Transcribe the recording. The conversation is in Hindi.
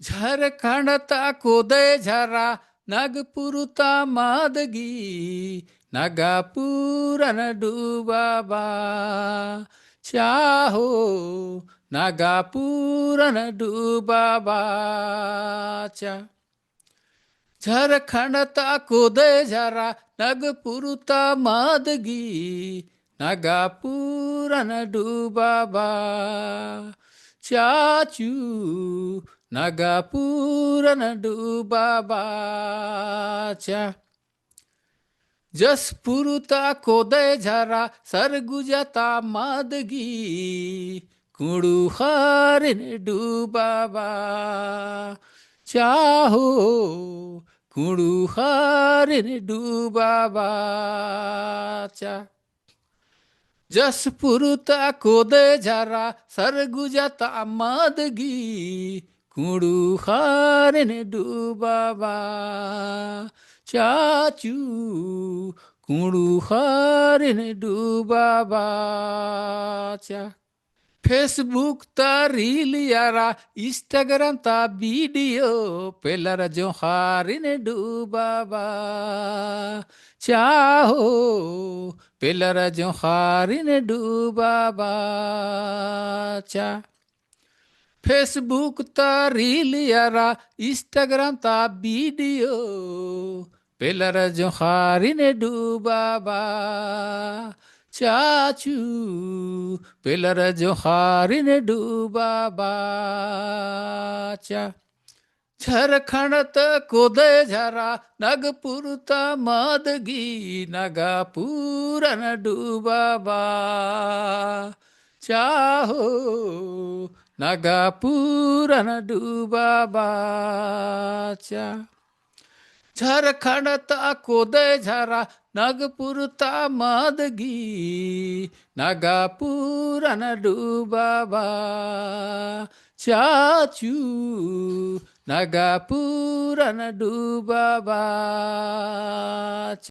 झारखंड ता कोदय झरा नागपूर ता मादगी नागापूरन डुबाबा चाहो नागापूरन डुबाबा चा झारखंड ता कोदय झरा नागपूर ता मादगी नागापूरन डुबाबा चाचू नागापूरन डुबाबाच्या जसपुर ता कोदय झरा सरगुजता मादगी कुड़ू हारिन डुबाबा चाहो कुड़ू हारिन डुबाबा चा जसपुर ता कोदय झरा सरगुजता मादगी कुड़ू हारिन डुबाबा चाचू कुड़ू हारिन डुबाबा चा फेसबुक ता रील यारा इंस्टाग्राम ता वीडियो पेलर जो हारिन डुबाबा चाहो पेलर जो हारिन डुबाबा चा फेसबुक ता रील यारा इंस्टाग्राम ता वीडियो पेलर जो हारिन डुबाबा चाचू पेलर जो हारिन डुबाबा चा झारखंड ता कोदय झरा नागपुर ता मादगी नागापूरन डुबाबा चाहो नागापूरन डुबाबा चा झारखंड ता कोदय झरा नागपुर ता मादगी नागापूरन डुबाबा चाचू नागापूरन डुबाबा